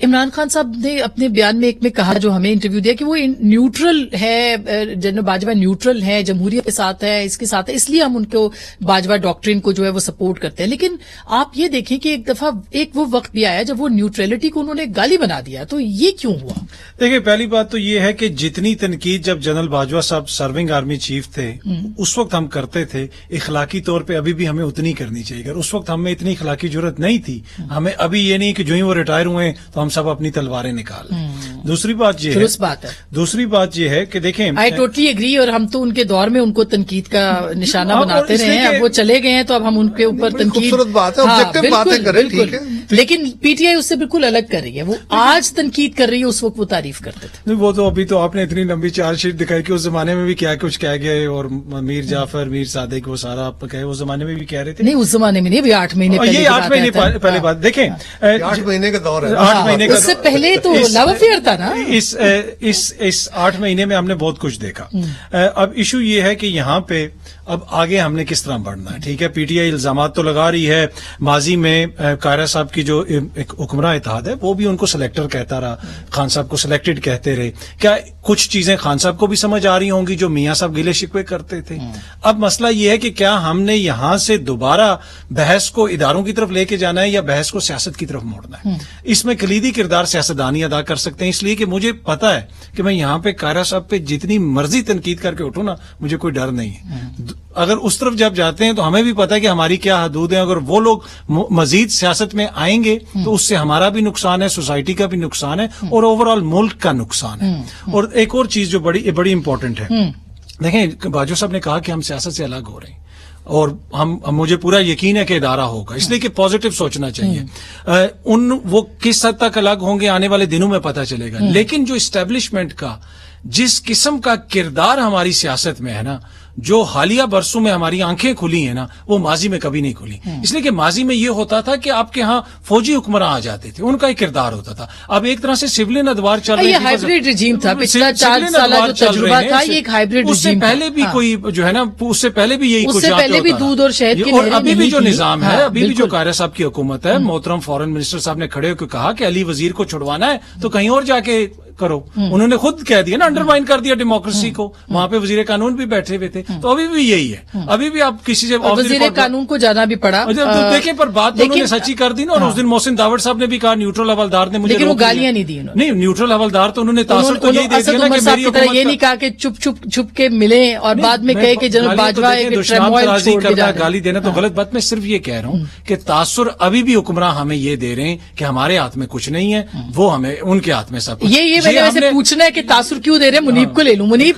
عمران خان صاحب نے اپنے بیان میں ایک میں کہا جو ہمیں انٹرویو دیا کہ وہ نیوٹرل ہے، جنرل باجوہ نیوٹرل ہے، جمہوریت کے ساتھ ہے، اس کے ساتھ ہے، اس لیے ہم ان کو باجوہ ڈاکٹرین کو جو ہے وہ سپورٹ کرتے ہیں. لیکن آپ یہ دیکھیں کہ ایک دفعہ ایک وہ وقت بھی آیا جب وہ نیوٹرلٹی کو انہوں نے گالی بنا دیا، تو یہ کیوں ہوا؟ دیکھیں، پہلی بات تو یہ ہے کہ جتنی تنقید جب جنرل باجوہ صاحب سرونگ آرمی چیف تھے اس وقت ہم کرتے تھے، اخلاقی طور پہ ابھی بھی ہمیں اتنی کرنی چاہیے. اگر اس وقت ہمیں اتنی اخلاقی جرات نہیں تھی، ہمیں ابھی یہ نہیں کہ جو ہی وہ ریٹائر ہوئے تو ہم سب اپنی تلواریں نکال لیں. دوسری بات یہ ہے کہ دیکھیں، آئی ٹوٹلی ایگری، اور ہم تو ان کے دور میں ان کو تنقید کا نشانہ بناتے رہے ہیں. اب وہ چلے گئے ہیں تو اب ہم ان کے اوپر تنقید، خوبصورت بات ہے، آبجیکٹو باتیں کریں، ٹھیک ہے، لیکن پی ٹی آئی اس سے بالکل الگ کر رہی ہے. وہ آج تنقید کر رہی ہے، اس وقت وہ تعریف کرتے تھے. وہ تو ابھی تو آپ نے اتنی لمبی چارج شیٹ دکھائی کہ اس زمانے میں بھی کیا کچھ کہہ گئے، اور میر جعفر، میر صادق، وہ سارا آپ کہے اس زمانے میں بھی کہہ رہے تھے. نہیں، اس زمانے میں نہیں، ابھی 8 مہینے پہلے، یہ 8 مہینے پہلے بات. دیکھیں، 8 مہینے کا دور ہے، 8 مہینے کا، اس سے پہلے تو لو افیئر تھا نا. اس 8 مہینے میں ہم نے بہت کچھ دیکھا. اب ایشو یہ ہے کہ یہاں پہ اب آگے ہم نے کس طرح بڑھنا ہے. ٹھیک ہے، پی ٹی آئی الزامات تو لگا رہی ہے. ماضی میں قائرہ صاحب کی جو ایک حکمراں اتحاد ہے وہ بھی ان کو سلیکٹر کہتا رہا، خان صاحب کو سلیکٹڈ کہتے رہے. کیا کچھ چیزیں خان صاحب کو بھی سمجھ آ رہی ہوں گی جو میاں صاحب گلے شکوے کرتے تھے؟ اب مسئلہ یہ ہے کہ کیا ہم نے یہاں سے دوبارہ بحث کو اداروں کی طرف لے کے جانا ہے یا بحث کو سیاست کی طرف موڑنا ہے؟ اس میں کلیدی کردار سیاستدان ہی ادا کر سکتے ہیں. اس لیے کہ مجھے پتا ہے کہ میں یہاں پہ قائرہ صاحب پہ جتنی مرضی تنقید کر کے اٹھوں نا، مجھے کوئی ڈر نہیں ہے. اگر اس طرف جب جاتے ہیں تو ہمیں بھی پتا ہے کہ ہماری کیا حدود ہیں. اگر وہ لوگ مزید سیاست میں آئیں گے تو اس سے ہمارا بھی نقصان ہے، سوسائٹی کا بھی نقصان ہے، اور اوور آل ملک کا نقصان ہے. اور ایک اور چیز جو بڑی امپورٹنٹ ہے، دیکھیں، باجوہ صاحب نے کہا کہ ہم سیاست سے الگ ہو رہے ہیں، اور مجھے پورا یقین ہے کہ ادارہ ہوگا، اس لیے کہ پازیٹو سوچنا چاہیے. وہ کس حد تک الگ ہوں گے آنے والے دنوں میں پتہ چلے گا. لیکن جو اسٹیبلشمنٹ کا جس قسم کا کردار ہماری سیاست میں ہے نا، جو حالیہ برسوں میں ہماری آنکھیں کھلی ہیں نا، وہ ماضی میں کبھی نہیں کھلی. اس لیے کہ ماضی میں یہ ہوتا تھا کہ آپ کے ہاں فوجی حکمراں آ جاتے تھے، ان کا ایک کردار ہوتا تھا. اب ایک طرح سے سولین ادوار چل رہے ہیں. یہ ہائبرڈ رجیم تھا، پچھلا 4 سالہ جو تجربہ تھا یہ ایک ہائبرڈ اس سے رجیم. پہلے بھی کوئی جو ہے نا، اس سے پہلے بھی یہی اس کچھ، سے پہلے بھی دودھ اور شہد کی اور ابھی بھی جو نظام ہے، ابھی بھی جو بالکل. قائرہ صاحب کی حکومت ہے، محترم فارن منسٹر صاحب نے کھڑے ہو کے کہا کہ علی وزیر کو چھڑوانا ہے تو کہیں اور جا کے کرو. انہوں نے خود کہہ دیا نا، انڈرمائن کر دیا ڈیموکریسی کو. وہاں پہ وزیر قانون بھی بیٹھے ہوئے تھے. تو ابھی بھی یہی ہے، ابھی بھی آپ کسی سے وزیر قانون کو جانا بھی پڑا. دیکھیں، پر بات انہوں نے سچی کر دی نا. اور اس دن محسن داوڑ صاحب نے بھی کہا نیوٹرل حوالدار نے مجھے، لیکن وہ گالیاں نہیں دی انہوں نے. نہیں، نیوٹرل حوالدار تو انہوں نے تاثر تو یہی دے دیا نا کہ میری حکومت، یہ نہیں کہا کہ چھپ کے ملیں اور بعد میں کہے کہ جنرل باجوہ گالی دینا تو غلط بات. میں صرف یہ کہہ رہا ہوں کہ تاثر ابھی بھی حکمراں ہمیں یہ دے رہے ہیں کہ ہمارے ہاتھ میں کچھ نہیں ہے، وہ ہمیں ان کے ہاتھ میں سب کچھ. یہ میں نے ویسے پوچھنا ہے کہ تاثر کیوں دے رہے ہیں. منیب کو لے لوں. منیب